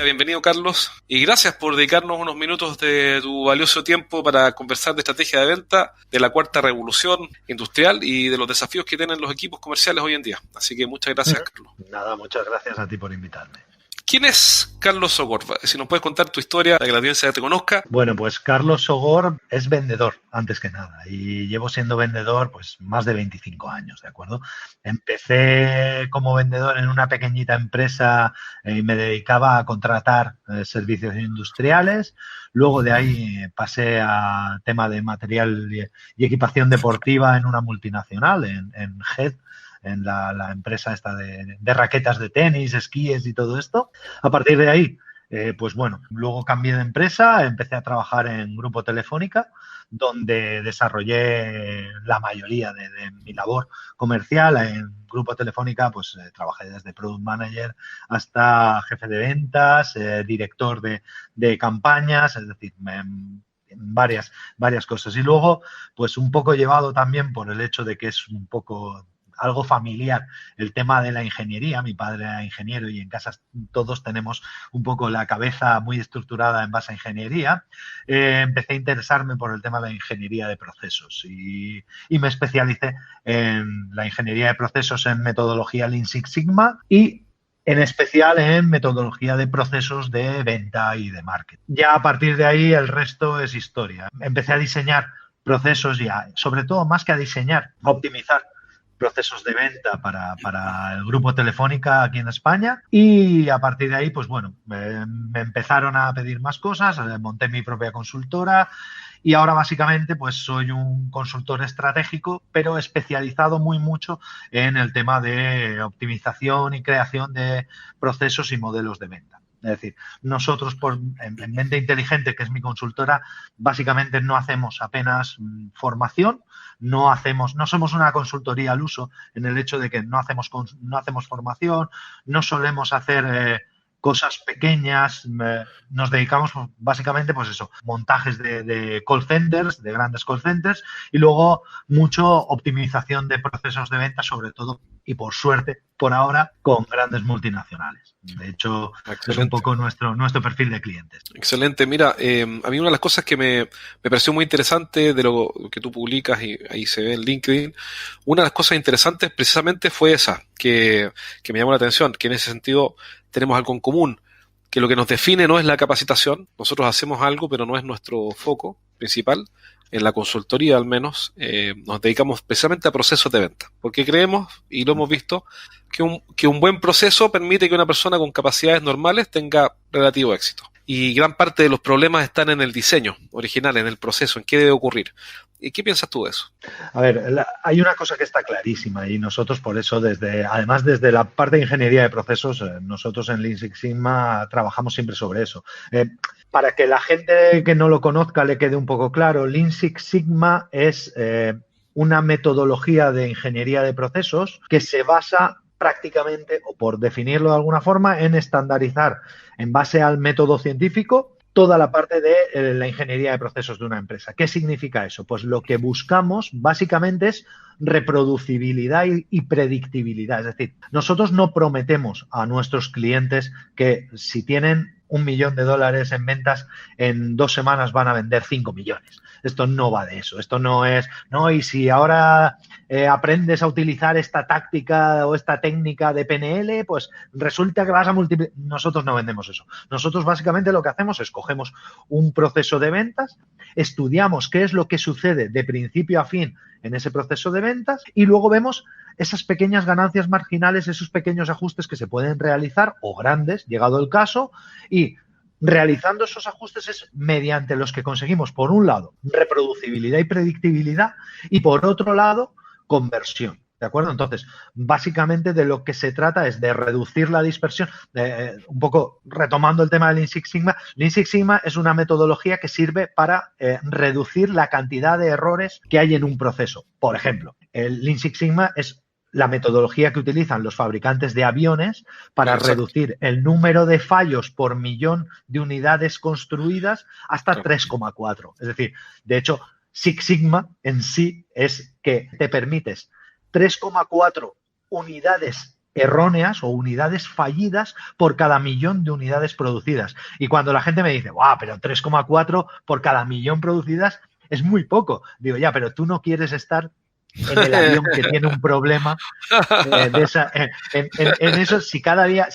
Bienvenido, Carlos, y gracias por dedicarnos unos minutos de tu valioso tiempo para conversar de estrategia de venta, de la cuarta revolución industrial y de los desafíos que tienen los equipos comerciales hoy en día. Así que muchas gracias, Carlos. Nada, muchas gracias a ti por invitarme. ¿Quién es Carlos Sogor? Si nos puedes contar tu historia para que la audiencia te conozca. Bueno, pues Carlos Sogor es vendedor, antes que nada, y llevo siendo vendedor pues más de 25 años, ¿de acuerdo? Empecé como vendedor en una pequeñita empresa y me dedicaba a contratar servicios industriales. Luego de ahí pasé a tema de material y equipación deportiva en una multinacional, en GED, en la empresa esta de raquetas de tenis, esquíes y todo esto. A partir de ahí, pues bueno, luego cambié de empresa, empecé a trabajar en Grupo Telefónica, donde desarrollé la mayoría de mi labor comercial. En Grupo Telefónica, pues trabajé desde Product Manager hasta jefe de ventas, director de campañas, es decir, varias cosas. Y luego, pues un poco llevado también por el hecho de que es un poco algo familiar el tema de la ingeniería. Mi padre era ingeniero y en casa todos tenemos un poco la cabeza muy estructurada en base a ingeniería. Empecé a interesarme por el tema de la ingeniería de procesos y me especialicé en la ingeniería de procesos en metodología Lean Six Sigma y en especial en metodología de procesos de venta y de marketing. Ya a partir de ahí el resto es historia. Empecé a diseñar procesos ya, sobre todo más que a diseñar, a optimizar procesos de venta para el Grupo Telefónica aquí en España, y a partir de ahí, pues bueno, me empezaron a pedir más cosas, monté mi propia consultora y ahora básicamente pues soy un consultor estratégico, pero especializado muy mucho en el tema de optimización y creación de procesos y modelos de venta. Es decir, nosotros en Mente Inteligente, que es mi consultora, básicamente no hacemos apenas formación, no somos una consultoría al uso en el hecho de que no hacemos formación, no solemos hacer cosas pequeñas, nos dedicamos básicamente pues eso, montajes de call centers, de grandes call centers, y luego mucho optimización de procesos de venta, sobre todo y por suerte, por ahora, con grandes multinacionales. De hecho, excelente. Es un poco nuestro perfil de clientes. Excelente. Mira, a mí una de las cosas que me pareció muy interesante de lo que tú publicas, y ahí se ve en LinkedIn, una de las cosas interesantes precisamente fue esa, que me llamó la atención, que en ese sentido tenemos algo en común, que lo que nos define no es la capacitación. Nosotros hacemos algo, pero no es nuestro foco principal. En la consultoría, al menos, nos dedicamos precisamente a procesos de venta, porque creemos, y lo hemos visto, que un buen proceso permite que una persona con capacidades normales tenga relativo éxito. Y gran parte de los problemas están en el diseño original, en el proceso, en qué debe ocurrir. ¿Y qué piensas tú de eso? A ver, hay una cosa que está clarísima y nosotros por eso, además desde la parte de ingeniería de procesos, nosotros en Lean Six Sigma trabajamos siempre sobre eso. Para que la gente que no lo conozca le quede un poco claro, Lean Six Sigma es una metodología de ingeniería de procesos que se basa prácticamente, o por definirlo de alguna forma, en estandarizar en base al método científico toda la parte de la ingeniería de procesos de una empresa. ¿Qué significa eso? Pues lo que buscamos básicamente es reproducibilidad y predictibilidad. Es decir, nosotros no prometemos a nuestros clientes que si tienen $1 millón en ventas, en 2 semanas van a vender 5 millones. Esto no va de eso. Esto no es, no, y si ahora aprendes a utilizar esta táctica o esta técnica de PNL, pues resulta que vas a multiplicar. Nosotros no vendemos eso. Nosotros básicamente lo que hacemos es cogemos un proceso de ventas, estudiamos qué es lo que sucede de principio a fin en ese proceso de ventas y luego vemos esas pequeñas ganancias marginales, esos pequeños ajustes que se pueden realizar, o grandes, llegado el caso, y realizando esos ajustes es mediante los que conseguimos, por un lado, reproducibilidad y predictibilidad, y por otro lado, conversión. ¿De acuerdo? Entonces, básicamente de lo que se trata es de reducir la dispersión. Un poco retomando el tema de Lean Six Sigma, Lean Six Sigma es una metodología que sirve para reducir la cantidad de errores que hay en un proceso. Por ejemplo, el Lean Six Sigma es la metodología que utilizan los fabricantes de aviones para reducir el número de fallos por millón de unidades construidas hasta 3,4. Es decir, de hecho, Six Sigma en sí es que te permites 3,4 unidades erróneas o unidades fallidas por cada millón de unidades producidas. Y cuando la gente me dice, ¡guau! Pero 3,4 por cada millón producidas es muy poco. Digo, ya, pero tú no quieres estar en el avión que tiene un problema en eso. Si cada día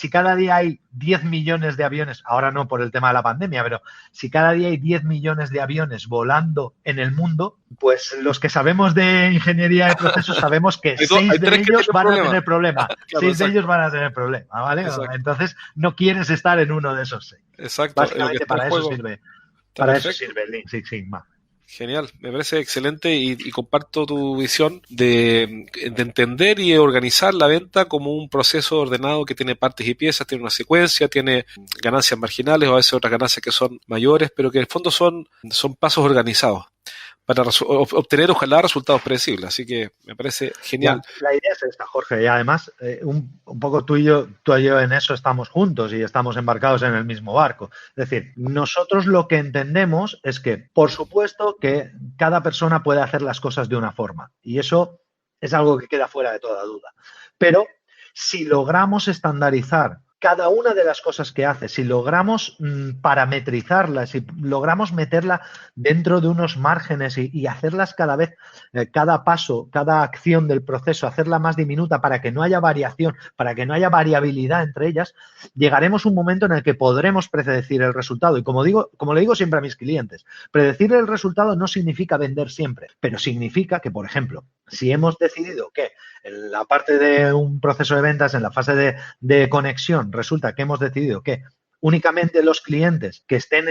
hay 10 millones de aviones, ahora no por el tema de la pandemia, pero si cada día hay 10 millones de aviones volando en el mundo, pues los que sabemos de ingeniería de procesos sabemos que 6 de ellos van a tener problema. Claro, 6 de ellos van a tener problema, ¿vale? Exacto. Entonces no quieres estar en uno de esos 6. Exacto. Básicamente para eso sirve. Para eso sirve el Lean Six Sigma. Genial, me parece excelente y comparto tu visión de entender y organizar la venta como un proceso ordenado que tiene partes y piezas, tiene una secuencia, tiene ganancias marginales o a veces otras ganancias que son mayores, pero que en el fondo son pasos organizados para obtener ojalá resultados predecibles, así que me parece genial. La idea es esta, Jorge, y además un poco tú y yo en eso estamos juntos y estamos embarcados en el mismo barco. Es decir, nosotros lo que entendemos es que, por supuesto, que cada persona puede hacer las cosas de una forma y eso es algo que queda fuera de toda duda. Pero si logramos estandarizar cada una de las cosas que hace, si logramos parametrizarla, si logramos meterla dentro de unos márgenes y hacerlas cada vez, cada paso, cada acción del proceso, hacerla más diminuta para que no haya variación, para que no haya variabilidad entre ellas, llegaremos a un momento en el que podremos predecir el resultado. Y como le digo siempre a mis clientes, predecir el resultado no significa vender siempre, pero significa que, por ejemplo, si hemos decidido que en la parte de un proceso de ventas, en la fase de conexión, resulta que hemos decidido que únicamente los clientes que estén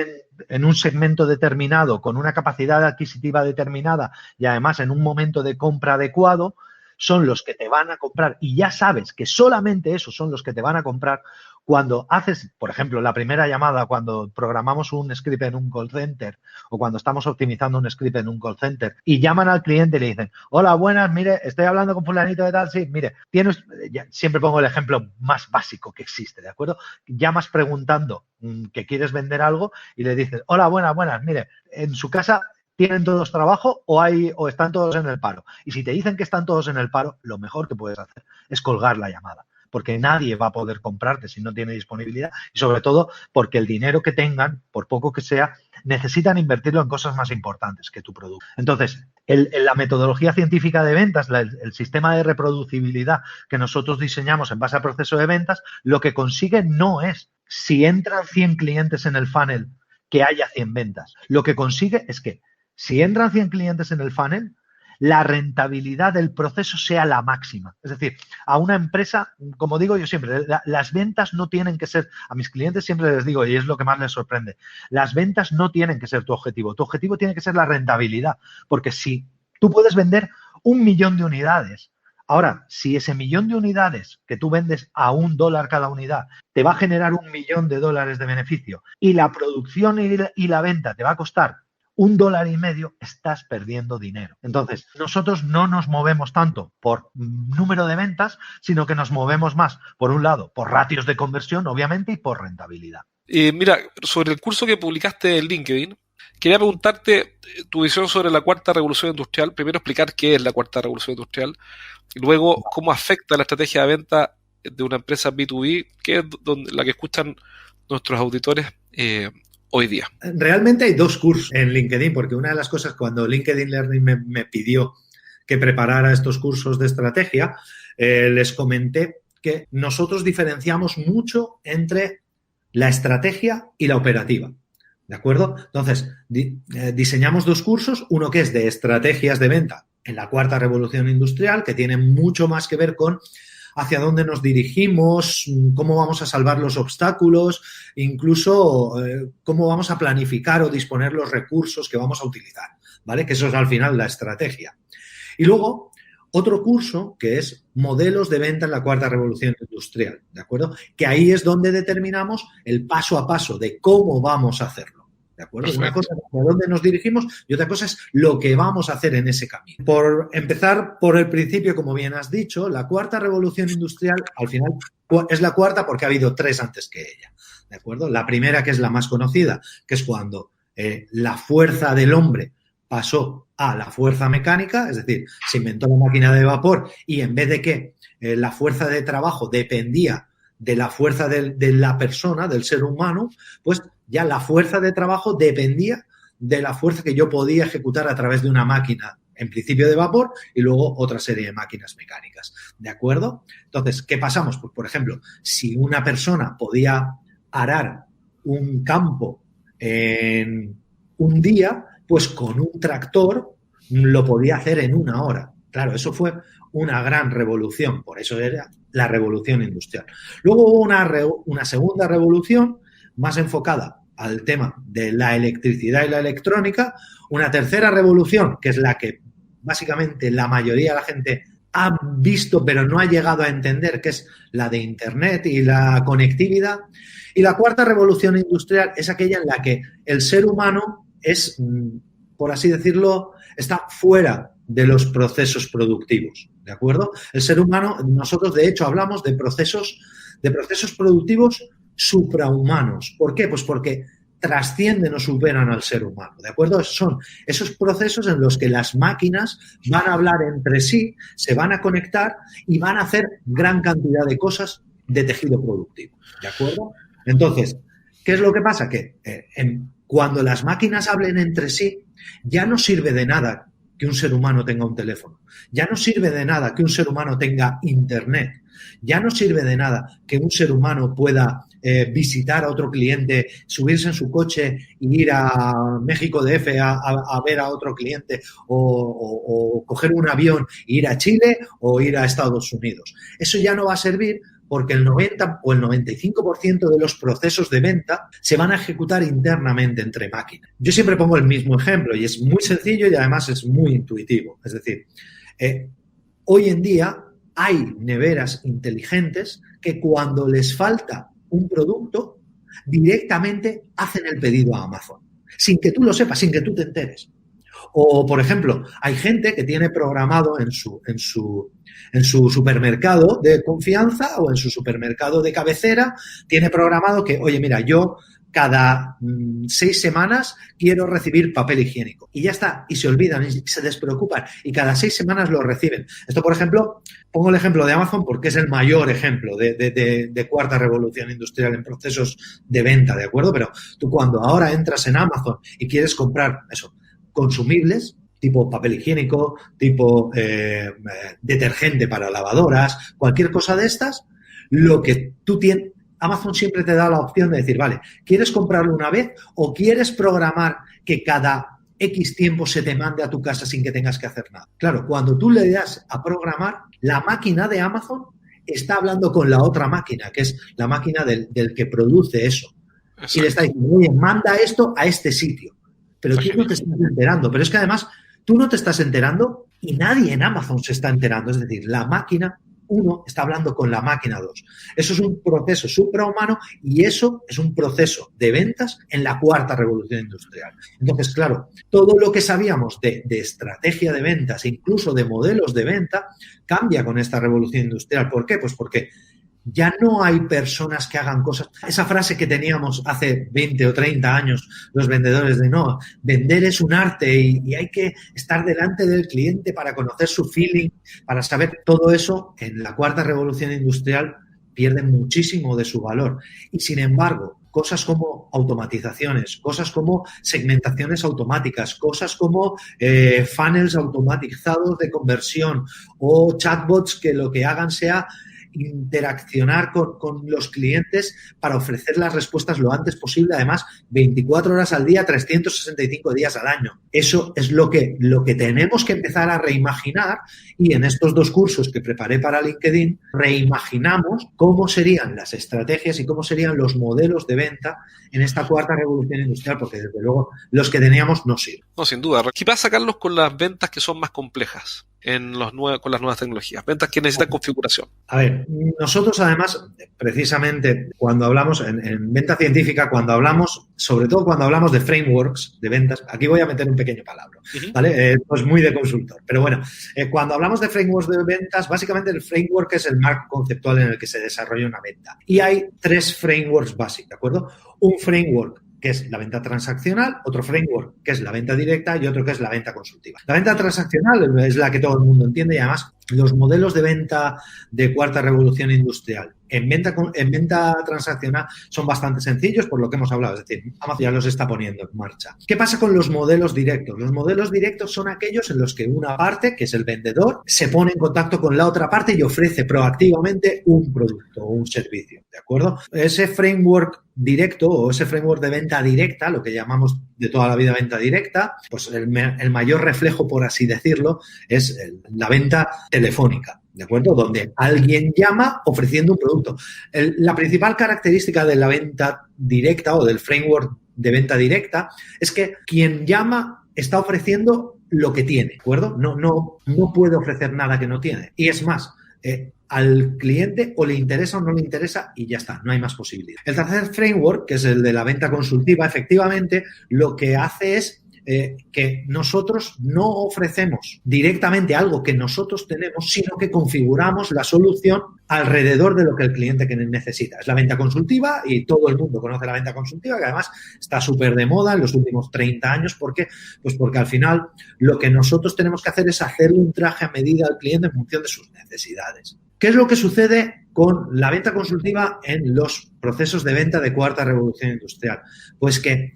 en un segmento determinado, con una capacidad adquisitiva determinada y además en un momento de compra adecuado, son los que te van a comprar y ya sabes que solamente esos son los que te van a comprar. Cuando haces, por ejemplo, la primera llamada, cuando programamos un script en un call center o cuando estamos optimizando un script en un call center y llaman al cliente y le dicen, hola, buenas, mire, estoy hablando con fulanito de tal, sí, mire, siempre pongo el ejemplo más básico que existe, ¿de acuerdo? Llamas preguntando que quieres vender algo y le dices, hola, buenas, mire, en su casa ¿tienen todos trabajo o están todos en el paro? Y si te dicen que están todos en el paro, lo mejor que puedes hacer es colgar la llamada, porque nadie va a poder comprarte si no tiene disponibilidad y sobre todo porque el dinero que tengan, por poco que sea, necesitan invertirlo en cosas más importantes que tu producto. Entonces, la metodología científica de ventas, el sistema de reproducibilidad que nosotros diseñamos en base al proceso de ventas, lo que consigue no es si entran 100 clientes en el funnel que haya 100 ventas. Lo que consigue es que si entran 100 clientes en el funnel, la rentabilidad del proceso sea la máxima. Es decir, a una empresa, como digo yo siempre, las ventas no tienen que ser, a mis clientes siempre les digo, y es lo que más les sorprende, las ventas no tienen que ser tu objetivo tiene que ser la rentabilidad, porque si tú puedes vender 1 millón de unidades, ahora, si ese 1 millón de unidades que tú vendes a $1 cada unidad te va a generar $1 millón de beneficio y la producción y la venta te va a costar $1.50, estás perdiendo dinero. Entonces, nosotros no nos movemos tanto por número de ventas, sino que nos movemos más, por un lado, por ratios de conversión, obviamente, y por rentabilidad. Mira, sobre el curso que publicaste en LinkedIn, quería preguntarte tu visión sobre la cuarta revolución industrial. Primero, explicar qué es la cuarta revolución industrial. Luego, cómo afecta la estrategia de venta de una empresa B2B, que es la que escuchan nuestros auditores hoy día. Realmente hay 2 cursos en LinkedIn, porque una de las cosas cuando LinkedIn Learning me pidió que preparara estos cursos de estrategia, les comenté que nosotros diferenciamos mucho entre la estrategia y la operativa. ¿De acuerdo? Entonces, diseñamos 2 cursos, uno que es de estrategias de venta en la cuarta revolución industrial, que tiene mucho más que ver con hacia dónde nos dirigimos, cómo vamos a salvar los obstáculos, incluso cómo vamos a planificar o disponer los recursos que vamos a utilizar, ¿vale? Que eso es al final la estrategia. Y luego, otro curso que es modelos de venta en la cuarta revolución industrial, ¿de acuerdo? Que ahí es donde determinamos el paso a paso de cómo vamos a hacerlo. ¿De acuerdo? Perfecto. Una cosa es hacia dónde nos dirigimos y otra cosa es lo que vamos a hacer en ese camino. Por empezar por el principio, como bien has dicho, la cuarta revolución industrial, al final, es la cuarta porque ha habido 3 antes que ella. ¿De acuerdo? La primera, que es la más conocida, que es cuando la fuerza del hombre pasó a la fuerza mecánica, es decir, se inventó la máquina de vapor y en vez de que la fuerza de trabajo dependía de la fuerza de la persona, del ser humano, pues ya la fuerza de trabajo dependía de la fuerza que yo podía ejecutar a través de una máquina, en principio de vapor, y luego otra serie de máquinas mecánicas. ¿De acuerdo? Entonces, ¿qué pasamos? Pues, por ejemplo, si una persona podía arar un campo en un día, pues con un tractor lo podía hacer en 1 hora. Claro, eso fue una gran revolución, por eso era la revolución industrial. Luego hubo una segunda revolución más enfocada al tema de la electricidad y la electrónica, una tercera revolución, que es la que básicamente la mayoría de la gente ha visto pero no ha llegado a entender, que es la de Internet y la conectividad. Y la cuarta revolución industrial es aquella en la que el ser humano es, por así decirlo, está fuera de los procesos productivos, ¿de acuerdo? El ser humano, nosotros de hecho hablamos de procesos productivos suprahumanos. ¿Por qué? Pues porque trascienden o superan al ser humano, ¿de acuerdo? Son esos procesos en los que las máquinas van a hablar entre sí, se van a conectar y van a hacer gran cantidad de cosas de tejido productivo, ¿de acuerdo? Entonces, ¿qué es lo que pasa? Que cuando las máquinas hablen entre sí, ya no sirve de nada que un ser humano tenga un teléfono, ya no sirve de nada que un ser humano tenga Internet, ya no sirve de nada que un ser humano pueda visitar a otro cliente, subirse en su coche y ir a México DF a ver a otro cliente o coger un avión e ir a Chile o ir a Estados Unidos. Eso ya no va a servir porque el 90 o el 95% de los procesos de venta se van a ejecutar internamente entre máquinas. Yo siempre pongo el mismo ejemplo y es muy sencillo y además es muy intuitivo. Es decir, hoy en día hay neveras inteligentes que cuando les falta un producto, directamente hacen el pedido a Amazon, sin que tú lo sepas, sin que tú te enteres. O, por ejemplo, hay gente que tiene programado en su supermercado de confianza o en su supermercado de cabecera, tiene programado que, oye, mira, yo cada 6 semanas quiero recibir papel higiénico. Y ya está, y se olvidan, y se despreocupan, y cada 6 semanas lo reciben. Esto, por ejemplo, pongo el ejemplo de Amazon porque es el mayor ejemplo de cuarta revolución industrial en procesos de venta, ¿de acuerdo? Pero tú cuando ahora entras en Amazon y quieres comprar eso, consumibles, tipo papel higiénico, tipo detergente para lavadoras, cualquier cosa de estas, lo que tú tienes, Amazon siempre te da la opción de decir, vale, ¿quieres comprarlo una vez o quieres programar que cada X tiempo se te mande a tu casa sin que tengas que hacer nada? Claro, cuando tú le das a programar, la máquina de Amazon está hablando con la otra máquina, que es la máquina del que produce eso. Exacto. Y le está diciendo, oye, manda esto a este sitio. Pero tú no te estás enterando. Pero es que además tú no te estás enterando y nadie en Amazon se está enterando. Es decir, la máquina 1 está hablando con la máquina 2. Eso es un proceso suprahumano y eso es un proceso de ventas en la cuarta revolución industrial. Entonces, claro, todo lo que sabíamos de estrategia de ventas, incluso de modelos de venta, cambia con esta revolución industrial. ¿Por qué? Pues porque ya no hay personas que hagan cosas. Esa frase que teníamos hace 20 o 30 años los vendedores de no, vender es un arte y hay que estar delante del cliente para conocer su feeling, para saber todo eso, en la cuarta revolución industrial pierde muchísimo de su valor. Y sin embargo, cosas como automatizaciones, cosas como segmentaciones automáticas, cosas como funnels automatizados de conversión o chatbots que lo que hagan sea interaccionar con los clientes para ofrecer las respuestas lo antes posible, además 24 horas al día, 365 días al año. Eso es lo que tenemos que empezar a reimaginar y en estos 2 cursos que preparé para LinkedIn reimaginamos cómo serían las estrategias y cómo serían los modelos de venta en esta cuarta revolución industrial, porque desde luego los que teníamos no sirven. No, sin duda. ¿Qué pasa, Carlos, con las ventas que son más complejas con las nuevas tecnologías? Ventas que necesitan configuración. A ver, nosotros además, precisamente cuando hablamos en venta científica, sobre todo cuando hablamos de frameworks de ventas, aquí voy a meter un pequeño palabra, ¿vale? Pues muy de consultor. Pero bueno, cuando hablamos de frameworks de ventas, básicamente el framework es el marco conceptual en el que se desarrolla una venta. Y hay 3 frameworks básicos, ¿de acuerdo? Un framework que es la venta transaccional, otro framework, que es la venta directa, y otro que es la venta consultiva. La venta transaccional es la que todo el mundo entiende, y además los modelos de venta de cuarta revolución industrial en venta transaccional son bastante sencillos por lo que hemos hablado, es decir, Amazon ya los está poniendo en marcha. ¿Qué pasa con los modelos directos? Los modelos directos son aquellos en los que una parte, que es el vendedor, se pone en contacto con la otra parte y ofrece proactivamente un producto o un servicio, ¿de acuerdo? Ese framework directo o ese framework de venta directa, lo que llamamos de toda la vida venta directa, pues el mayor reflejo, por así decirlo, es la venta telefónica, ¿de acuerdo? Donde alguien llama ofreciendo un producto. La principal característica de la venta directa o del framework de venta directa es que quien llama está ofreciendo lo que tiene, ¿de acuerdo? No puede ofrecer nada que no tiene. Y es más, al cliente o le interesa o no le interesa y ya está, no hay más posibilidad. El tercer framework, que es el de la venta consultiva, efectivamente lo que hace es que nosotros no ofrecemos directamente algo que nosotros tenemos, sino que configuramos la solución alrededor de lo que el cliente necesita. Es la venta consultiva y todo el mundo conoce la venta consultiva, que además está súper de moda en los últimos 30 años. ¿Por qué? Pues porque al final lo que nosotros tenemos que hacer es hacerle un traje a medida al cliente en función de sus necesidades. ¿Qué es lo que sucede con la venta consultiva en los procesos de venta de cuarta revolución industrial? Pues que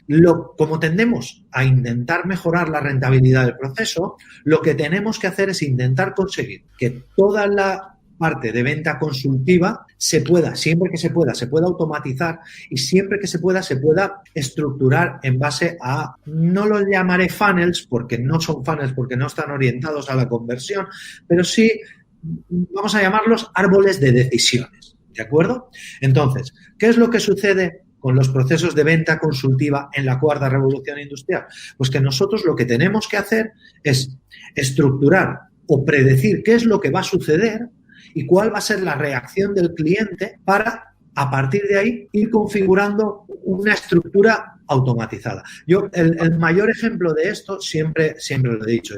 como tendemos a intentar mejorar la rentabilidad del proceso, lo que tenemos que hacer es intentar conseguir que toda la parte de venta consultiva siempre que se pueda automatizar y siempre que se pueda estructurar en base a, no los llamaré funnels porque no son funnels, porque no están orientados a la conversión, pero sí vamos a llamarlos árboles de decisiones, ¿de acuerdo? Entonces, ¿qué es lo que sucede con los procesos de venta consultiva en la cuarta revolución industrial? Pues que nosotros lo que tenemos que hacer es estructurar o predecir qué es lo que va a suceder y cuál va a ser la reacción del cliente para, a partir de ahí, ir configurando una estructura automatizada. Yo, el mayor ejemplo de esto, siempre lo he dicho,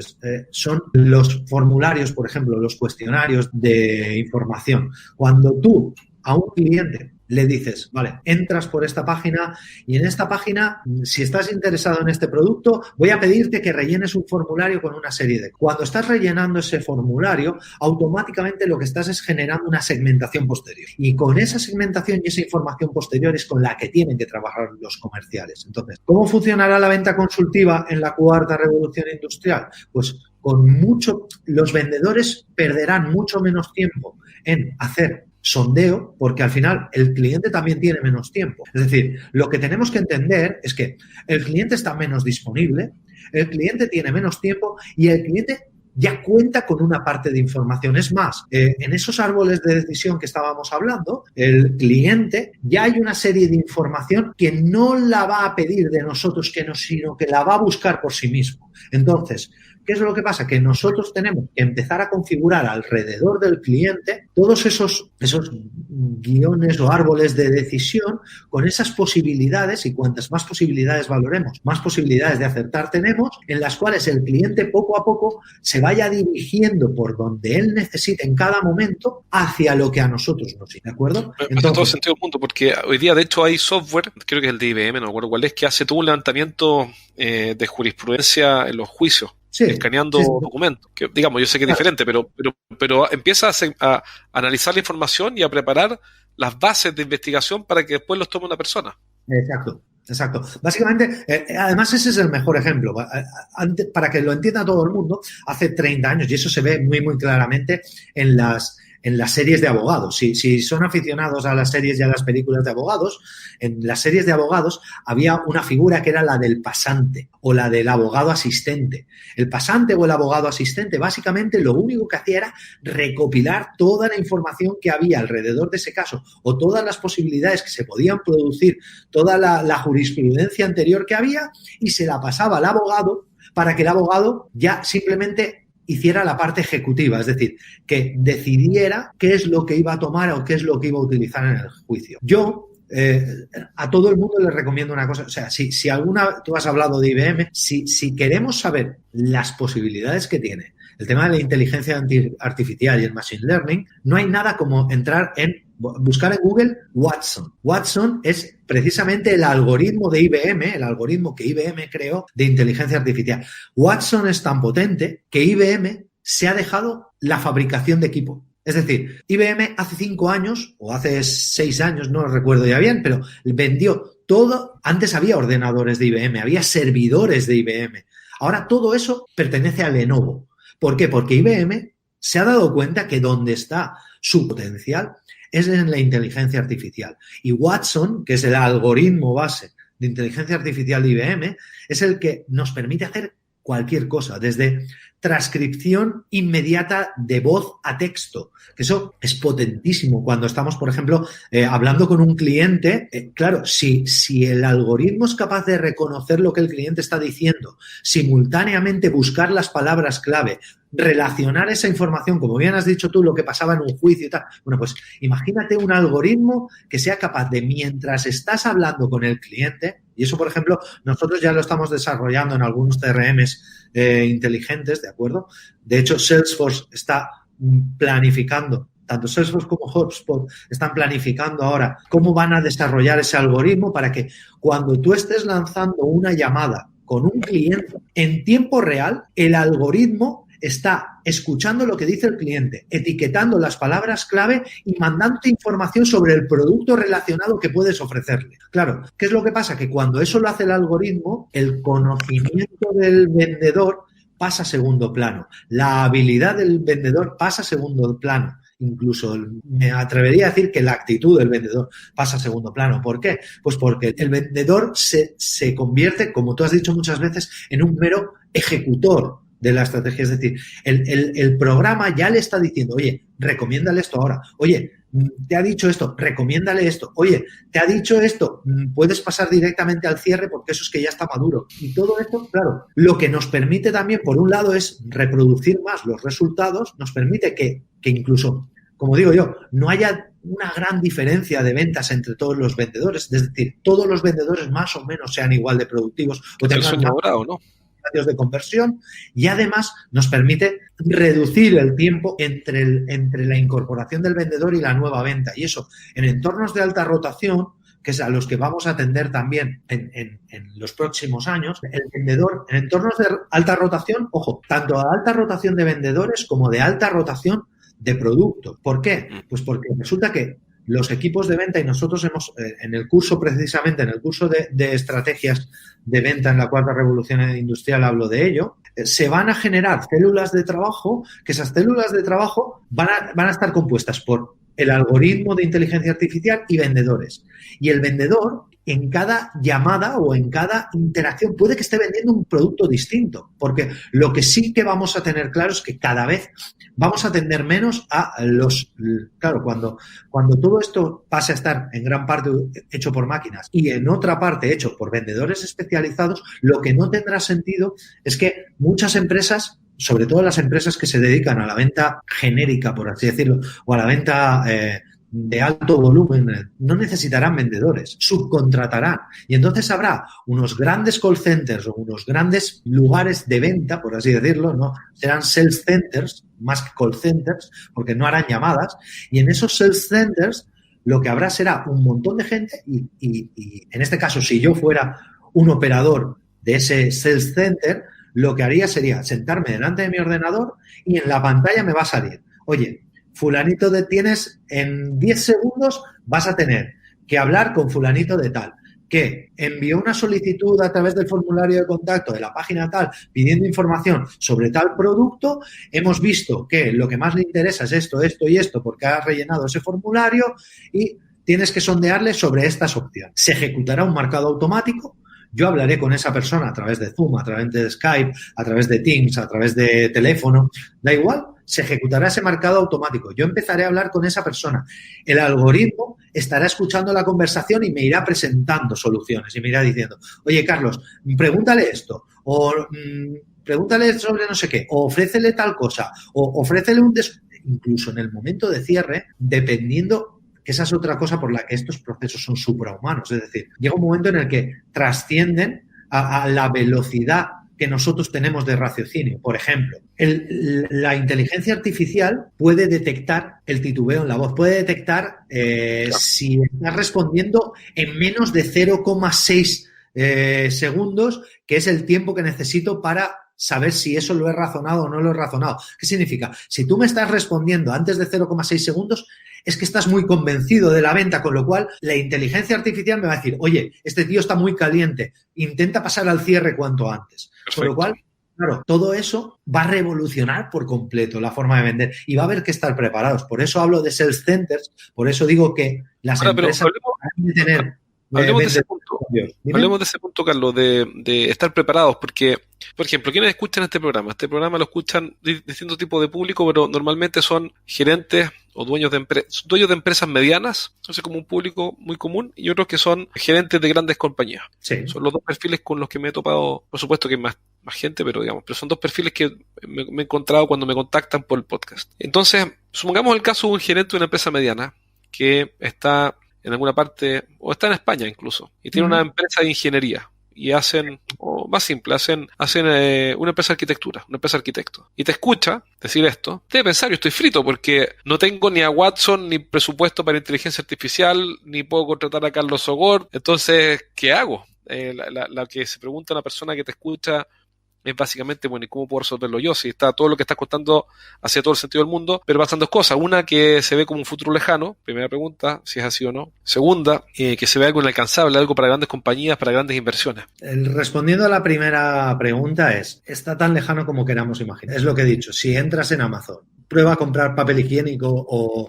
son los formularios, por ejemplo, los cuestionarios de información. Cuando tú a un cliente le dices, vale, entras por esta página y en esta página, si estás interesado en este producto, voy a pedirte que rellenes un formulario con una serie de... Cuando estás rellenando ese formulario, automáticamente lo que estás es generando una segmentación posterior. Y con esa segmentación y esa información posterior es con la que tienen que trabajar los comerciales. Entonces, ¿cómo funcionará la venta consultiva en la cuarta revolución industrial? Pues los vendedores perderán mucho menos tiempo en hacer sondeo, porque al final el cliente también tiene menos tiempo. Es decir, lo que tenemos que entender es que el cliente está menos disponible, el cliente tiene menos tiempo y el cliente ya cuenta con una parte de información. Es más, en esos árboles de decisión que estábamos hablando, el cliente ya hay una serie de información que no la va a pedir de nosotros, sino que la va a buscar por sí mismo. Entonces, ¿qué es lo que pasa? Que nosotros tenemos que empezar a configurar alrededor del cliente todos esos guiones o árboles de decisión con esas posibilidades, y cuantas más posibilidades valoremos, más posibilidades de acertar tenemos, en las cuales el cliente poco a poco se vaya dirigiendo por donde él necesite en cada momento hacia lo que a nosotros nos sirve, ¿de acuerdo? Entonces, en todo sentido del mundo, porque hoy día de hecho hay software, creo que es el de IBM, no me acuerdo cuál es, que hace todo un levantamiento de jurisprudencia en los juicios. Sí, escaneando documentos, que digamos, yo sé que es diferente, pero empieza a analizar la información y a preparar las bases de investigación para que después los tome una persona. Exacto. Básicamente, además ese es el mejor ejemplo. Para que lo entienda todo el mundo, hace 30 años, y eso se ve muy, muy claramente en las series de abogados. Si son aficionados a las series y a las películas de abogados, en las series de abogados había una figura que era la del pasante o la del abogado asistente. El pasante o el abogado asistente básicamente lo único que hacía era recopilar toda la información que había alrededor de ese caso o todas las posibilidades que se podían producir, toda la jurisprudencia anterior que había, y se la pasaba al abogado para que el abogado ya simplemente hiciera la parte ejecutiva, es decir, que decidiera qué es lo que iba a tomar o qué es lo que iba a utilizar en el juicio. Yo a todo el mundo les recomiendo una cosa, o sea, si tú has hablado de IBM, si queremos saber las posibilidades que tiene el tema de la inteligencia artificial y el machine learning, no hay nada como entrar en buscar en Google Watson. Watson es precisamente el algoritmo de IBM, el algoritmo que IBM creó de inteligencia artificial. Watson es tan potente que IBM se ha dejado la fabricación de equipo. Es decir, IBM hace 5 años, o hace 6 años, no recuerdo ya bien, pero vendió todo. Antes había ordenadores de IBM, había servidores de IBM. Ahora todo eso pertenece a Lenovo. ¿Por qué? Porque IBM se ha dado cuenta que donde está su potencial es en la inteligencia artificial. Y Watson, que es el algoritmo base de inteligencia artificial de IBM, es el que nos permite hacer cualquier cosa, desde transcripción inmediata de voz a texto, que eso es potentísimo cuando estamos, por ejemplo, hablando con un cliente. Claro, si el algoritmo es capaz de reconocer lo que el cliente está diciendo, simultáneamente buscar las palabras clave, relacionar esa información, como bien has dicho tú, lo que pasaba en un juicio y tal. Bueno, pues imagínate un algoritmo que sea capaz de, mientras estás hablando con el cliente, y eso, por ejemplo, nosotros ya lo estamos desarrollando en algunos CRMs inteligentes, ¿de acuerdo? De hecho, Salesforce está planificando, tanto Salesforce como HubSpot están planificando ahora cómo van a desarrollar ese algoritmo para que cuando tú estés lanzando una llamada con un cliente en tiempo real, el algoritmo está escuchando lo que dice el cliente, etiquetando las palabras clave y mandándote información sobre el producto relacionado que puedes ofrecerle. Claro, ¿qué es lo que pasa? Que cuando eso lo hace el algoritmo, el conocimiento del vendedor pasa a segundo plano. La habilidad del vendedor pasa a segundo plano. Incluso me atrevería a decir que la actitud del vendedor pasa a segundo plano. ¿Por qué? Pues porque el vendedor se convierte, como tú has dicho muchas veces, en un mero ejecutor de la estrategia. Es decir, el programa ya le está diciendo, oye, recomiéndale esto ahora. Oye, te ha dicho esto, recomiéndale esto. Oye, te ha dicho esto, puedes pasar directamente al cierre porque eso es que ya está maduro. Y todo esto, claro, lo que nos permite también, por un lado, es reproducir más los resultados, nos permite que incluso, como digo yo, no haya una gran diferencia de ventas entre todos los vendedores. Es decir, todos los vendedores más o menos sean igual de productivos o tengan ahora o no de conversión, y además nos permite reducir el tiempo entre la incorporación del vendedor y la nueva venta. Y eso, en entornos de alta rotación, que es a los que vamos a atender también en los próximos años, el vendedor, en entornos de alta rotación, ojo, tanto a alta rotación de vendedores como de alta rotación de productos. ¿Por qué? Pues porque resulta que los equipos de venta, y nosotros hemos, en el curso precisamente, en el curso de estrategias de venta en la cuarta revolución industrial hablo de ello, se van a generar células de trabajo, que esas células de trabajo van a estar compuestas por el algoritmo de inteligencia artificial y vendedores. Y el vendedor, en cada llamada o en cada interacción, puede que esté vendiendo un producto distinto, porque lo que sí que vamos a tener claro es que cada vez vamos a atender menos a los... Claro, cuando todo esto pase a estar en gran parte hecho por máquinas y en otra parte hecho por vendedores especializados, lo que no tendrá sentido es que muchas empresas, sobre todo las empresas que se dedican a la venta genérica, por así decirlo, o a la venta de alto volumen, no necesitarán vendedores, subcontratarán. Y entonces habrá unos grandes call centers o unos grandes lugares de venta, por así decirlo, ¿no? Serán sales centers más que call centers, porque no harán llamadas. Y en esos sales centers lo que habrá será un montón de gente y en este caso, si yo fuera un operador de ese sales center, lo que haría sería sentarme delante de mi ordenador y en la pantalla me va a salir, oye, fulanito tienes en 10 segundos vas a tener que hablar con fulanito de tal, que envió una solicitud a través del formulario de contacto de la página tal pidiendo información sobre tal producto, hemos visto que lo que más le interesa es esto, esto y esto porque ha rellenado ese formulario y tienes que sondearle sobre estas opciones. Se ejecutará un marcado automático. Yo hablaré con esa persona a través de Zoom, a través de Skype, a través de Teams, a través de teléfono, da igual, se ejecutará ese marcado automático. Yo empezaré a hablar con esa persona. El algoritmo estará escuchando la conversación y me irá presentando soluciones y me irá diciendo, oye, Carlos, pregúntale esto, o pregúntale sobre no sé qué, o ofrécele tal cosa, o ofrécele incluso en el momento de cierre, dependiendo... que esa es otra cosa por la que estos procesos son suprahumanos. Es decir, llega un momento en el que trascienden a la velocidad que nosotros tenemos de raciocinio. Por ejemplo, la inteligencia artificial puede detectar el titubeo en la voz, puede detectar si estás respondiendo en menos de 0,6 segundos, que es el tiempo que necesito para saber si eso lo he razonado o no lo he razonado. ¿Qué significa? Si tú me estás respondiendo antes de 0,6 segundos, es que estás muy convencido de la venta, con lo cual la inteligencia artificial me va a decir, oye, este tío está muy caliente, intenta pasar al cierre cuanto antes. Perfecto. Con lo cual, claro, todo eso va a revolucionar por completo la forma de vender y va a haber que estar preparados. Por eso hablo de sales centers, por eso digo que las empresas deben tener... Hablemos de ese punto. Hablemos de ese punto, Carlos, de estar preparados, porque, por ejemplo, ¿quiénes escuchan este programa? Este programa lo escuchan distintos tipos de público, pero normalmente son gerentes o dueños de empresas medianas, entonces como un público muy común, y otros que son gerentes de grandes compañías. Sí. Son los dos perfiles con los que me he topado, por supuesto que hay más gente, pero son dos perfiles que me he encontrado cuando me contactan por el podcast. Entonces, supongamos el caso de un gerente de una empresa mediana que está en alguna parte, o está en España incluso, y tiene una empresa de ingeniería, y hacen, o más simple, hacen una empresa de arquitectura, una empresa de arquitectos, y te escucha decir esto, debe pensar, yo estoy frito porque no tengo ni a Watson, ni presupuesto para inteligencia artificial, ni puedo contratar a Carlos Sogor, entonces, ¿qué hago? La que se pregunta una persona que te escucha es básicamente, bueno, ¿y cómo puedo resolverlo yo? Si está todo lo que estás contando hacia todo el sentido del mundo, pero pasan dos cosas. Una, que se ve como un futuro lejano, primera pregunta, si es así o no. Segunda, que se ve algo inalcanzable, algo para grandes compañías, para grandes inversiones. Respondiendo a la primera pregunta está tan lejano como queramos imaginar. Es lo que he dicho, si entras en Amazon, prueba a comprar papel higiénico o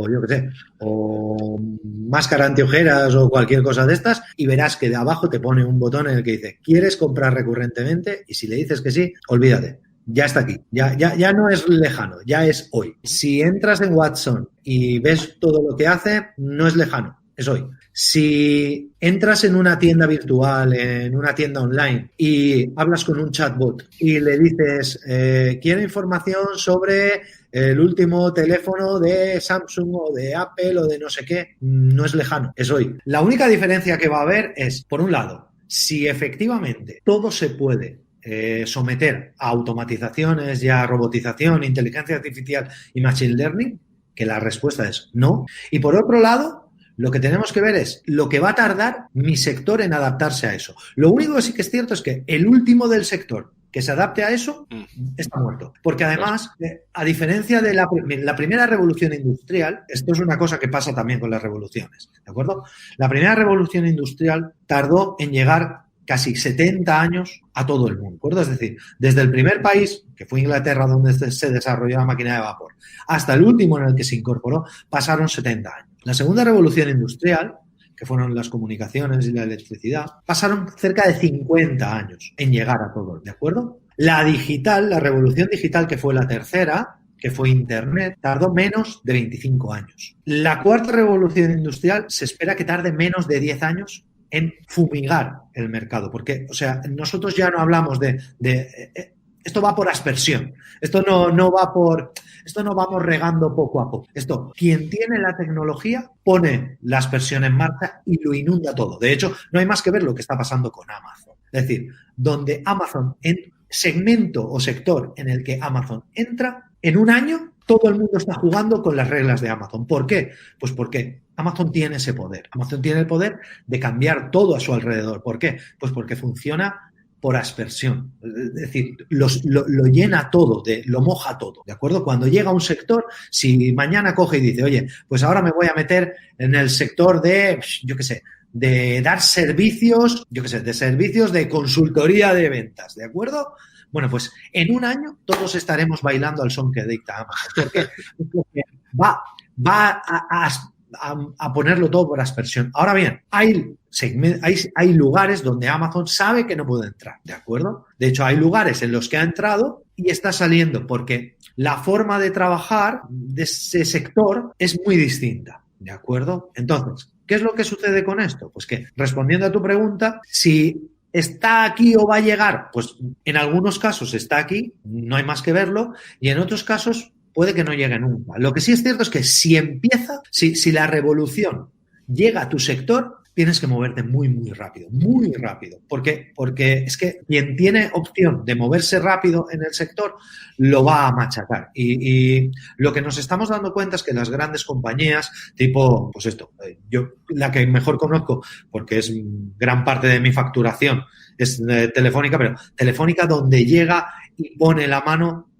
yo qué sé, o máscara antiojeras o cualquier cosa de estas y verás que de abajo te pone un botón en el que dice ¿quieres comprar recurrentemente? Y si le dices que sí, olvídate. Ya está aquí, ya no es lejano, ya es hoy. Si entras en Watson y ves todo lo que hace, no es lejano, es hoy. Si entras en una tienda virtual, en una tienda online y hablas con un chatbot y le dices, quiero información sobre el último teléfono de Samsung o de Apple o de no sé qué, no es lejano, es hoy. La única diferencia que va a haber es, por un lado, si efectivamente todo se puede someter a automatizaciones y a robotización, inteligencia artificial y machine learning, que la respuesta es no. Y por otro lado, lo que tenemos que ver es lo que va a tardar mi sector en adaptarse a eso. Lo único que sí que es cierto es que el último del sector que se adapte a eso está muerto. Porque además, a diferencia de la primera revolución industrial, esto es una cosa que pasa también con las revoluciones, ¿de acuerdo? La primera revolución industrial tardó en llegar casi 70 años a todo el mundo, ¿de acuerdo? Es decir, desde el primer país, que fue Inglaterra, donde se desarrolló la máquina de vapor, hasta el último en el que se incorporó, pasaron 70 años. La segunda revolución industrial, que fueron las comunicaciones y la electricidad, pasaron cerca de 50 años en llegar a todo, ¿de acuerdo? La digital, la revolución digital, que fue la tercera, que fue Internet, tardó menos de 25 años. La cuarta revolución industrial se espera que tarde menos de 10 años en fumigar el mercado, porque, o sea, nosotros ya no hablamos de esto va por aspersión, esto no vamos regando poco a poco. Esto, quien tiene la tecnología pone la aspersión en marcha y lo inunda todo. De hecho, no hay más que ver lo que está pasando con Amazon. Es decir, donde Amazon, en segmento o sector en el que Amazon entra, en un año todo el mundo está jugando con las reglas de Amazon. ¿Por qué? Pues porque Amazon tiene ese poder. Amazon tiene el poder de cambiar todo a su alrededor. ¿Por qué? Pues porque funciona por aspersión. Es decir, lo llena todo, lo moja todo, ¿de acuerdo? Cuando llega a un sector, si mañana coge y dice, oye, pues ahora me voy a meter en el sector de, yo qué sé, de dar servicios, yo qué sé, de servicios de consultoría de ventas, ¿de acuerdo? Bueno, pues en un año todos estaremos bailando al son que dicta Amazon. ¿Por qué? Porque va a ponerlo todo por aspersión. Ahora bien, hay lugares donde Amazon sabe que no puede entrar, ¿de acuerdo? De hecho, hay lugares en los que ha entrado y está saliendo porque la forma de trabajar de ese sector es muy distinta, ¿de acuerdo? Entonces, ¿qué es lo que sucede con esto? Pues que, respondiendo a tu pregunta, si ¿está aquí o va a llegar? Pues en algunos casos está aquí, no hay más que verlo, y en otros casos puede que no llegue nunca. Lo que sí es cierto es que si empieza, si la revolución llega a tu sector, tienes que moverte muy, muy rápido, muy rápido. ¿Por qué? Porque es que quien tiene opción de moverse rápido en el sector lo va a machacar. Y lo que nos estamos dando cuenta es que las grandes compañías, tipo, pues esto, yo la que mejor conozco, porque es gran parte de mi facturación, es Telefónica, pero Telefónica donde llega y pone la mano,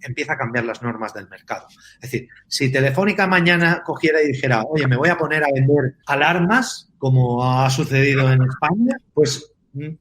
empieza a cambiar las normas del mercado. Es decir, si Telefónica mañana cogiera y dijera, oye, me voy a poner a vender alarmas, como ha sucedido en España, pues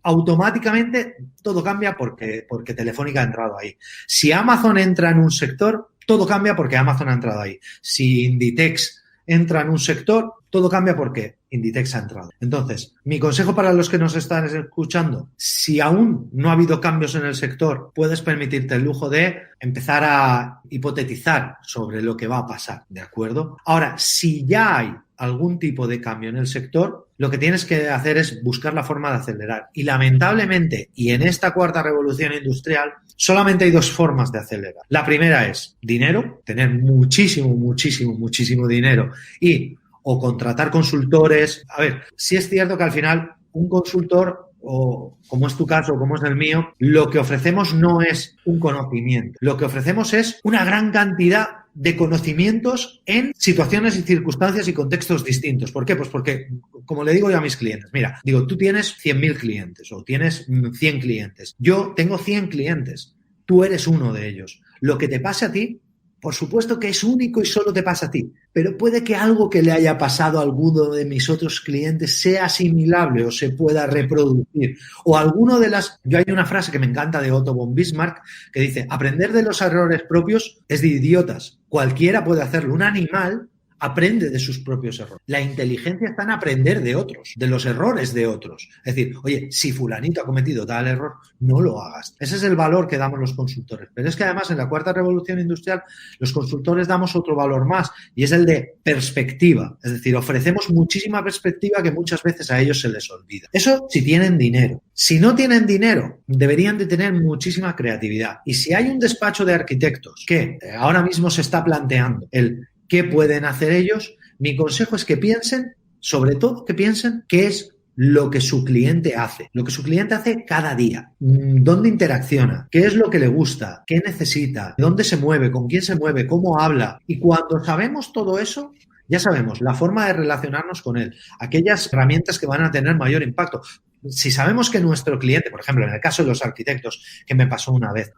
automáticamente todo cambia porque Telefónica ha entrado ahí. Si Amazon entra en un sector, todo cambia porque Amazon ha entrado ahí. Si Inditex entra en un sector, todo cambia porque Inditex ha entrado. Entonces, mi consejo para los que nos están escuchando, si aún no ha habido cambios en el sector, puedes permitirte el lujo de empezar a hipotetizar sobre lo que va a pasar, ¿de acuerdo? Ahora, si ya hay algún tipo de cambio en el sector, lo que tienes que hacer es buscar la forma de acelerar. Y lamentablemente, y en esta cuarta revolución industrial, solamente hay dos formas de acelerar. La primera es dinero, tener muchísimo dinero y o contratar consultores. A ver, sí es cierto que al final un consultor, o como es tu caso, como es el mío, lo que ofrecemos no es un conocimiento. Lo que ofrecemos es una gran cantidad de conocimientos en situaciones y circunstancias y contextos distintos. ¿Por qué? Pues porque, como le digo yo a mis clientes, mira, digo, tú tienes 100.000 clientes o tienes 100 clientes. Yo tengo 100 clientes. Tú eres uno de ellos. Lo que te pase a ti, por supuesto que es único y solo te pasa a ti, pero puede que algo que le haya pasado a alguno de mis otros clientes sea asimilable o se pueda reproducir. O alguno de las... Yo hay una frase que me encanta de Otto von Bismarck que dice, aprender de los errores propios es de idiotas. Cualquiera puede hacerlo. Un animal aprende de sus propios errores. La inteligencia está en aprender de otros, de los errores de otros. Es decir, oye, si fulanito ha cometido tal error, no lo hagas. Ese es el valor que damos los consultores. Pero es que además en la cuarta revolución industrial los consultores damos otro valor más y es el de perspectiva. Es decir, ofrecemos muchísima perspectiva que muchas veces a ellos se les olvida. Eso si tienen dinero. Si no tienen dinero, deberían de tener muchísima creatividad. Y si hay un despacho de arquitectos que ahora mismo se está planteando el ¿qué pueden hacer ellos? Mi consejo es que piensen, sobre todo que piensen qué es lo que su cliente hace. Lo que su cliente hace cada día. ¿Dónde interacciona? ¿Qué es lo que le gusta? ¿Qué necesita? ¿Dónde se mueve? ¿Con quién se mueve? ¿Cómo habla? Y cuando sabemos todo eso, ya sabemos la forma de relacionarnos con él. Aquellas herramientas que van a tener mayor impacto. Si sabemos que nuestro cliente, por ejemplo, en el caso de los arquitectos, que me pasó una vez,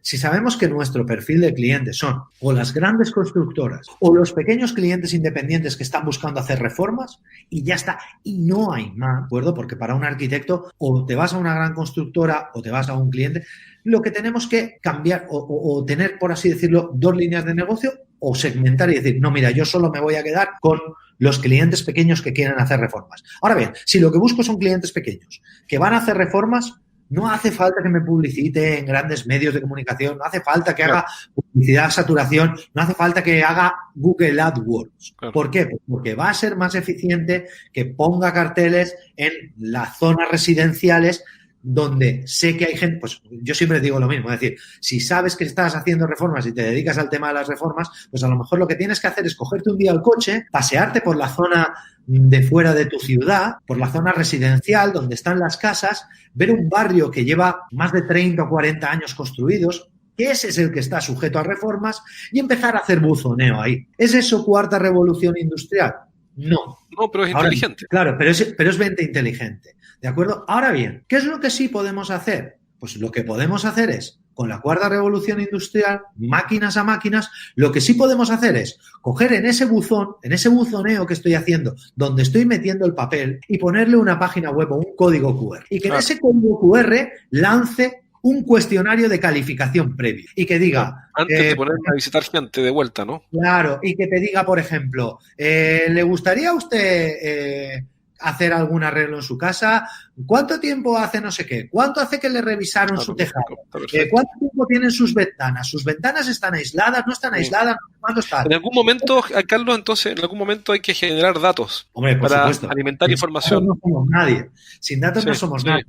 si sabemos que nuestro perfil de cliente son o las grandes constructoras o los pequeños clientes independientes que están buscando hacer reformas y ya está, y no hay más, ¿de acuerdo? Porque para un arquitecto o te vas a una gran constructora o te vas a un cliente, lo que tenemos que cambiar o tener, por así decirlo, dos líneas de negocio o segmentar y decir, no, mira, yo solo me voy a quedar con los clientes pequeños que quieren hacer reformas. Ahora bien, si lo que busco son clientes pequeños que van a hacer reformas, no hace falta que me publicite en grandes medios de comunicación, no hace falta que haga publicidad, saturación, no hace falta que haga Google AdWords. Claro. ¿Por qué? Porque va a ser más eficiente que ponga carteles en las zonas residenciales donde sé que hay gente, pues yo siempre digo lo mismo, es decir, si sabes que estás haciendo reformas y te dedicas al tema de las reformas, pues a lo mejor lo que tienes que hacer es cogerte un día el coche, pasearte por la zona de fuera de tu ciudad, por la zona residencial donde están las casas, ver un barrio que lleva más de 30 o 40 años construidos, que ese es el que está sujeto a reformas y empezar a hacer buzoneo ahí. ¿Es eso cuarta revolución industrial? No. No, pero es inteligente. Claro, pero es venta inteligente. ¿De acuerdo? Ahora bien, ¿qué es lo que sí podemos hacer? Pues lo que podemos hacer es, con la cuarta revolución industrial, máquinas a máquinas, lo que sí podemos hacer es coger en ese buzón, en ese buzoneo que estoy haciendo, donde estoy metiendo el papel, y ponerle una página web o un código QR. Y que en ese código QR lance un cuestionario de calificación previo y que diga... Antes de ponerme a visitar gente de vuelta, ¿no? Claro, y que te diga, por ejemplo, ¿le gustaría a usted hacer algún arreglo en su casa? ¿Cuánto tiempo hace no sé qué? ¿Cuánto hace que le revisaron su tejado? ¿Cuánto tiempo tienen sus ventanas? ¿Sus ventanas están aisladas? ¿No están aisladas? ¿Cuánto están? En algún momento, Carlos, entonces, en algún momento hay que generar datos. Hombre, por para supuesto. Alimentar información. No somos nadie. Sin datos no somos nadie.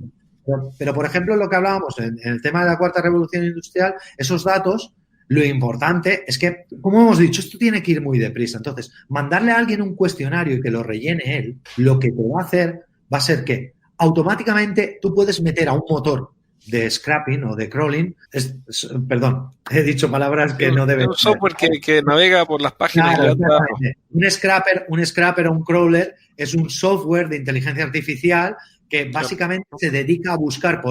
Pero, por ejemplo, lo que hablábamos en el tema de la cuarta revolución industrial, esos datos Lo importante es que, como hemos dicho, esto tiene que ir muy deprisa. Entonces, mandarle a alguien un cuestionario y que lo rellene él, lo que te va a hacer va a ser que automáticamente tú puedes meter a un motor de scrapping o de crawling, perdón, he dicho palabras que no deben. Es un software que navega por las páginas. Claro, un scrapper o un crawler es un software de inteligencia artificial que básicamente se dedica a buscar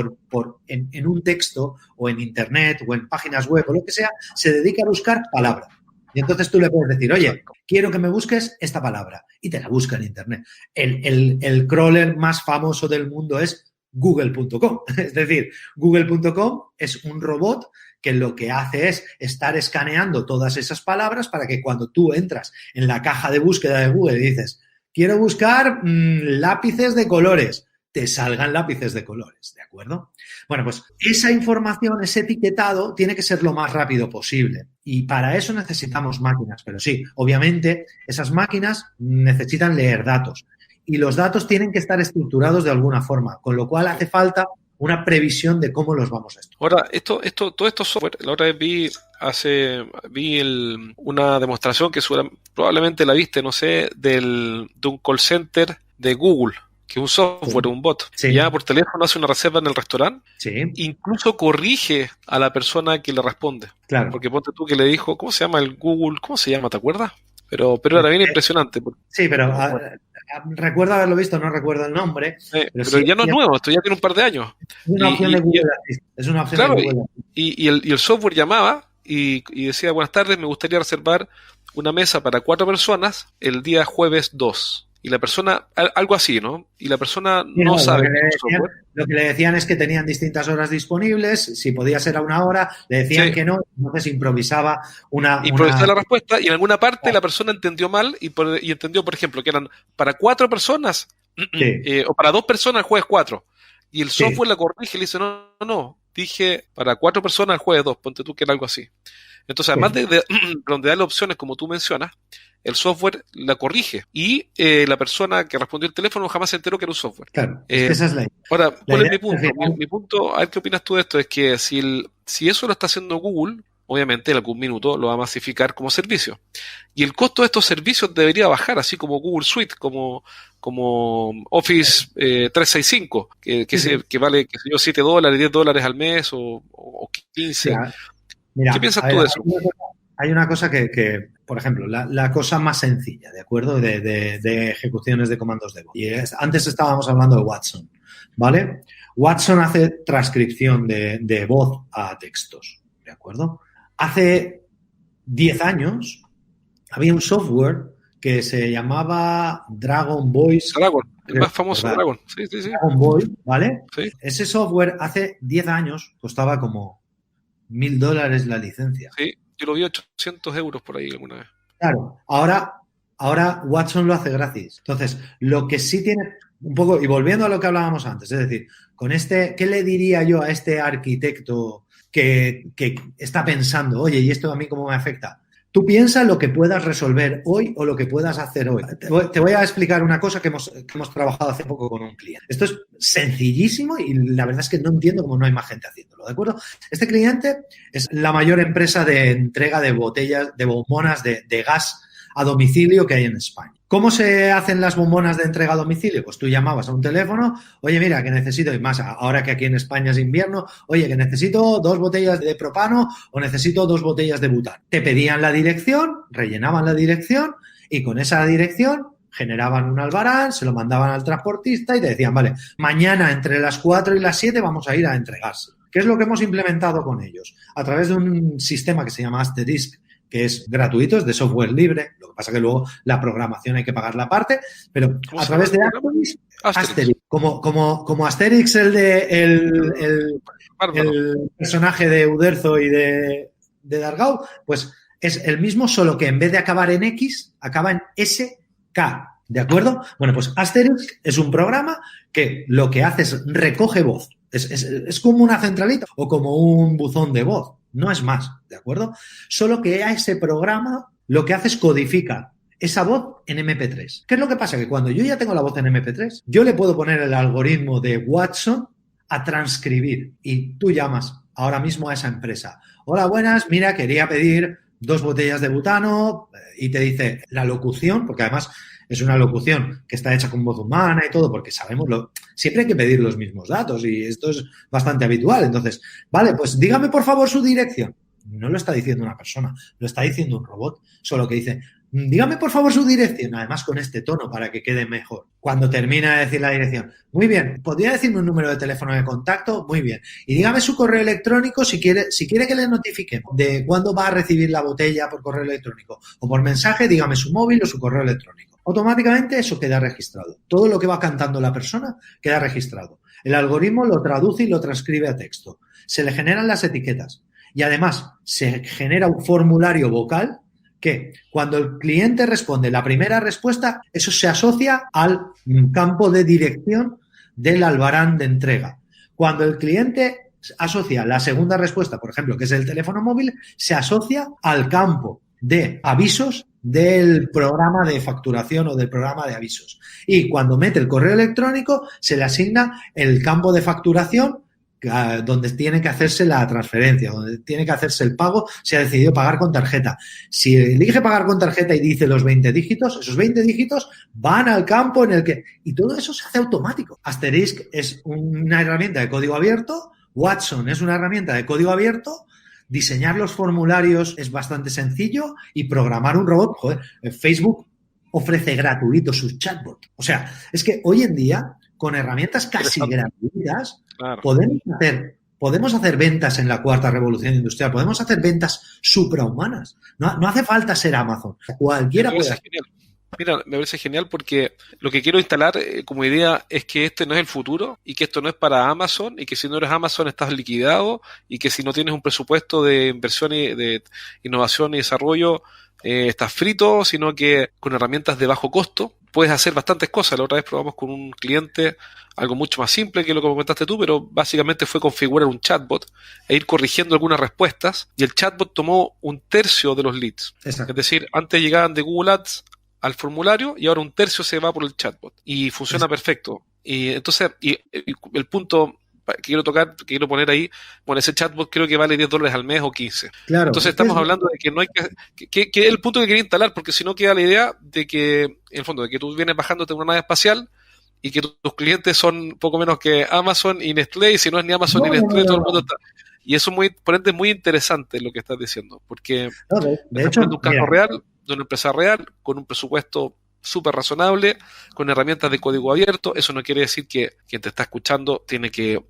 en un texto o en internet o en páginas web o lo que sea, se dedica a buscar palabras. Y entonces tú le puedes decir, oye, quiero que me busques esta palabra y te la busca en internet. El crawler más famoso del mundo es Google.com. Es decir, Google.com es un robot que lo que hace es estar escaneando todas esas palabras para que cuando tú entras en la caja de búsqueda de Google y dices, quiero buscar lápices de colores, te salgan lápices de colores, ¿de acuerdo? Bueno, pues esa información, ese etiquetado, tiene que ser lo más rápido posible. Y para eso necesitamos máquinas. Pero sí, obviamente, esas máquinas necesitan leer datos. Y los datos tienen que estar estructurados de alguna forma, con lo cual hace falta una previsión de cómo los vamos a estudiar. Ahora, todo esto software, la otra vez vi una demostración que probablemente la viste, no sé, de un call center de Google, que es un software, sí, un bot, sí, ya por teléfono hace una reserva en el restaurante, sí, incluso corrige a la persona que le responde. Claro. Porque ponte tú que le dijo, ¿cómo se llama el Google? ¿Cómo se llama? ¿Te acuerdas? Pero era bien impresionante. Sí, pero recuerdo haberlo visto, no recuerdo el nombre. Pero sí, ya no es nuevo, esto ya tiene un par de años. Es una opción de Google Assistant. Es una opción, claro, de Google Assistant. Y el software llamaba y decía, buenas tardes, me gustaría reservar una mesa para 4 personas el día jueves 2. Y la persona, algo así, ¿no? Y la persona no sabe. Lo que le decían es que tenían distintas horas disponibles, si podía ser a una hora, le decían, sí, que no, entonces improvisaba la respuesta y en alguna parte la persona entendió mal y entendió, por ejemplo, que eran para 4 personas, sí, o para 2 personas el jueves 4. Y el software, sí, la corrige y le dice, no, dije para 4 personas el jueves 2, ponte tú que era algo así. Entonces, además de donde da las opciones, como tú mencionas, el software la corrige y la persona que respondió el teléfono jamás se enteró que era un software. Claro, esa es la idea. Ahora, ¿cuál es mi punto? Mi punto, a ver qué opinas tú de esto, es que si eso lo está haciendo Google, obviamente en algún minuto lo va a masificar como servicio. Y el costo de estos servicios debería bajar, así como Google Suite, como Office 365, que vale, qué sé yo, $7, $10 al mes o 15. Mira, ¿qué piensas tú de eso? Hay una cosa que por ejemplo, la cosa más sencilla, ¿de acuerdo? De ejecuciones de comandos de voz. Y antes estábamos hablando de Watson, ¿vale? Watson hace transcripción de voz a textos, ¿de acuerdo? Hace 10 años había un software que se llamaba Dragon Voice. Dragon, el más famoso, ¿verdad? Dragon. Sí. Dragon Voice, ¿vale? Sí. Ese software hace 10 años costaba como $1,000 la licencia. Sí, yo lo vi 800 euros por ahí alguna vez. Claro, ahora Watson lo hace gratis. Entonces, lo que sí tiene un poco, y volviendo a lo que hablábamos antes, es decir, con ¿qué le diría yo a este arquitecto que está pensando, oye, ¿y esto a mí cómo me afecta? Tú piensa lo que puedas resolver hoy o lo que puedas hacer hoy. Te voy a explicar una cosa que hemos trabajado hace poco con un cliente. Esto es sencillísimo y la verdad es que no entiendo cómo no hay más gente haciéndolo, ¿de acuerdo? Este cliente es la mayor empresa de entrega de botellas, de bombonas de gas a domicilio que hay en España. ¿Cómo se hacen las bombonas de entrega a domicilio? Pues tú llamabas a un teléfono, oye, mira, que necesito, y más ahora que aquí en España es invierno, oye, que necesito 2 botellas de propano o necesito 2 botellas de butano. Te pedían la dirección, rellenaban la dirección y con esa dirección generaban un albarán, se lo mandaban al transportista y te decían, vale, mañana entre las 4 y las 7 vamos a ir a entregarse. ¿Qué es lo que hemos implementado con ellos? A través de un sistema que se llama Asterisk, que es gratuito, es de software libre, lo que pasa que luego la programación hay que pagarla aparte, pero a través de Asterix, como Asterix, el personaje de Uderzo y de Dargau, pues es el mismo, solo que en vez de acabar en X, acaba en SK, ¿de acuerdo? Bueno, pues Asterix es un programa que lo que hace es recoge voz, es como una centralita o como un buzón de voz. No es más, ¿de acuerdo? Solo que a ese programa lo que hace es codifica esa voz en MP3. ¿Qué es lo que pasa? Que cuando yo ya tengo la voz en MP3, yo le puedo poner el algoritmo de Watson a transcribir y tú llamas ahora mismo a esa empresa. Hola, buenas, mira, quería pedir 2 botellas de butano, y te dice la locución, porque además es una locución que está hecha con voz humana y todo, porque sabemos siempre hay que pedir los mismos datos y esto es bastante habitual. Entonces, vale, pues dígame por favor su dirección. No lo está diciendo una persona, lo está diciendo un robot, solo que dice, dígame por favor su dirección, además con este tono para que quede mejor. Cuando termina de decir la dirección, muy bien, ¿podría decirme un número de teléfono de contacto? Muy bien. Y dígame su correo electrónico si quiere que le notifiquemos de cuándo va a recibir la botella por correo electrónico o por mensaje, dígame su móvil o su correo electrónico. Automáticamente eso queda registrado. Todo lo que va cantando la persona queda registrado. El algoritmo lo traduce y lo transcribe a texto. Se le generan las etiquetas. Y además se genera un formulario vocal que cuando el cliente responde la primera respuesta, eso se asocia al campo de dirección del albarán de entrega. Cuando el cliente asocia la segunda respuesta, por ejemplo, que es el teléfono móvil, se asocia al campo de avisos del programa de facturación o del programa de avisos. Y cuando mete el correo electrónico, se le asigna el campo de facturación donde tiene que hacerse la transferencia, donde tiene que hacerse el pago, si ha decidido pagar con tarjeta. Si elige pagar con tarjeta y dice los 20 dígitos, esos 20 dígitos van al campo en el que... Y todo eso se hace automático. Asterisk es una herramienta de código abierto, Watson es una herramienta de código abierto, diseñar los formularios es bastante sencillo y programar un robot, joder, Facebook ofrece gratuito sus chatbots. O sea, es que hoy en día, con herramientas casi gratuitas, claro, podemos hacer ventas en la cuarta revolución industrial, podemos hacer ventas suprahumanas. No hace falta ser Amazon. Cualquiera puede hacer. Mira, me parece genial porque lo que quiero instalar como idea es que este no es el futuro y que esto no es para Amazon y que si no eres Amazon estás liquidado y que si no tienes un presupuesto de inversión y de innovación y desarrollo estás frito, sino que con herramientas de bajo costo puedes hacer bastantes cosas. La otra vez probamos con un cliente algo mucho más simple que lo que comentaste tú, pero básicamente fue configurar un chatbot e ir corrigiendo algunas respuestas y el chatbot tomó 1/3 de los leads. Exacto. Es decir, antes llegaban de Google Ads al formulario y ahora 1/3 se va por el chatbot y funciona perfecto. Y entonces, y el punto que quiero tocar, que quiero poner ahí, bueno, ese chatbot creo que vale $10 al mes o 15. Claro. Entonces estamos hablando de que no hay que es el punto que quería instalar, porque si no queda la idea de que, en el fondo, de que tú vienes bajándote una nave espacial y que tus clientes son poco menos que Amazon y Nestlé, y si no es ni Amazon ni Nestlé, todo el mundo está... Y eso por ende es muy interesante lo que estás diciendo, porque de hecho, un caso real, de una empresa real, con un presupuesto súper razonable, con herramientas de código abierto. Eso no quiere decir que quien te está escuchando tiene que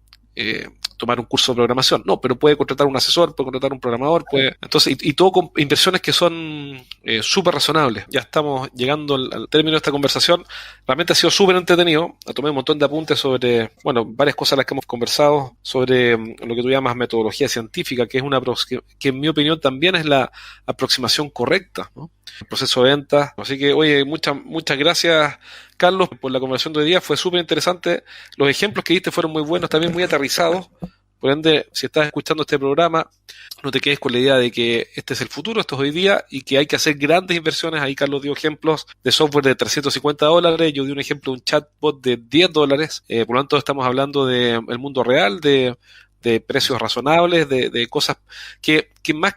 tomar un curso de programación, no, pero puede contratar un asesor, puede contratar un programador, entonces, y todo con inversiones que son súper razonables. Ya estamos llegando al término de esta conversación. Realmente ha sido súper entretenido. Tomé un montón de apuntes sobre, bueno, varias cosas las que hemos conversado, sobre lo que tú llamas metodología científica, que es que en mi opinión también es la aproximación correcta, ¿no? El proceso de ventas. Así que, oye, muchas gracias, Carlos, por la conversación de hoy día. Fue súper interesante. Los ejemplos que diste fueron muy buenos, también muy aterrizados. Por ende, si estás escuchando este programa, no te quedes con la idea de que este es el futuro, esto es hoy día, y que hay que hacer grandes inversiones. Ahí Carlos dio ejemplos de software de $350, yo di un ejemplo de un chatbot de $10. Por lo tanto, estamos hablando del mundo real, de precios razonables, de cosas que más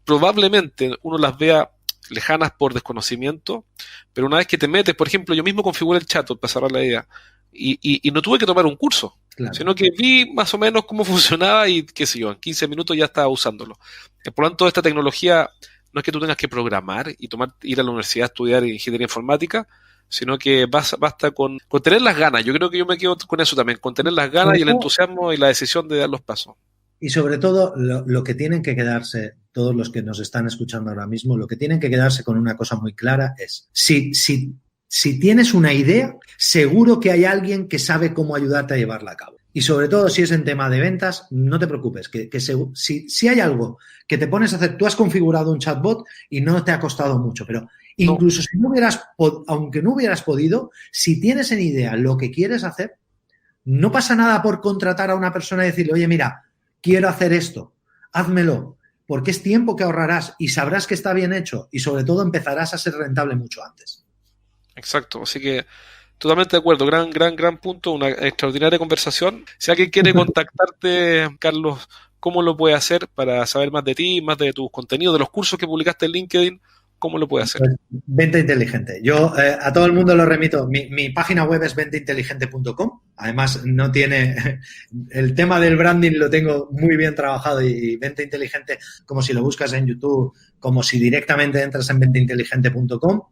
probablemente uno las vea lejanas por desconocimiento, pero una vez que te metes, por ejemplo, yo mismo configuré el chatbot para cerrar la idea, y no tuve que tomar un curso, claro, sino que vi más o menos cómo funcionaba y qué sé yo, en 15 minutos ya estaba usándolo. Por lo tanto, esta tecnología no es que tú tengas que programar y ir a la universidad a estudiar ingeniería informática, sino que basta con tener las ganas. Yo creo que yo me quedo con eso también, con tener las ganas y el entusiasmo y la decisión de dar los pasos. Y sobre todo, lo que tienen que quedarse, todos los que nos están escuchando ahora mismo, lo que tienen que quedarse con una cosa muy clara es, si tienes una idea, seguro que hay alguien que sabe cómo ayudarte a llevarla a cabo. Y sobre todo, si es en tema de ventas, no te preocupes, si hay algo que te pones a hacer, tú has configurado un chatbot y no te ha costado mucho, pero incluso si aunque no hubieras podido, si tienes en idea lo que quieres hacer, no pasa nada por contratar a una persona y decirle, oye, mira, quiero hacer esto, házmelo, porque es tiempo que ahorrarás y sabrás que está bien hecho y sobre todo empezarás a ser rentable mucho antes. Exacto, así que totalmente de acuerdo, gran punto, una extraordinaria conversación. Si alguien quiere contactarte, Carlos, ¿cómo lo puede hacer para saber más de ti, más de tus contenidos, de los cursos que publicaste en LinkedIn? ¿Cómo lo puede hacer? Pues, Venta Inteligente. Yo a todo el mundo lo remito. Mi página web es ventainteligente.com. Además, no tiene... El tema del branding lo tengo muy bien trabajado y Venta Inteligente, como si lo buscas en YouTube, como si directamente entras en ventainteligente.com.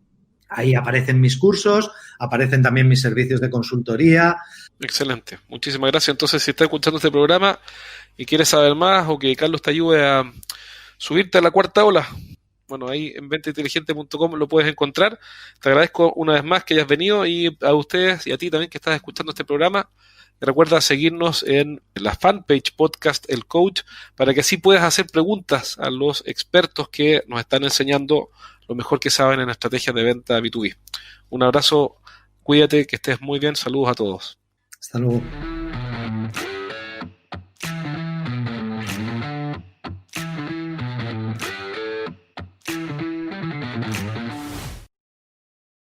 Ahí aparecen mis cursos, aparecen también mis servicios de consultoría. Excelente. Muchísimas gracias. Entonces, si estás escuchando este programa y quieres saber más o que Carlos te ayude a subirte a la cuarta ola, bueno, ahí en ventainteligente.com lo puedes encontrar. Te agradezco una vez más que hayas venido y a ustedes y a ti también que estás escuchando este programa. Recuerda seguirnos en la fanpage podcast El Coach para que así puedas hacer preguntas a los expertos que nos están enseñando lo mejor que saben en estrategias de venta B2B. Un abrazo, cuídate, que estés muy bien. Saludos a todos. Hasta luego.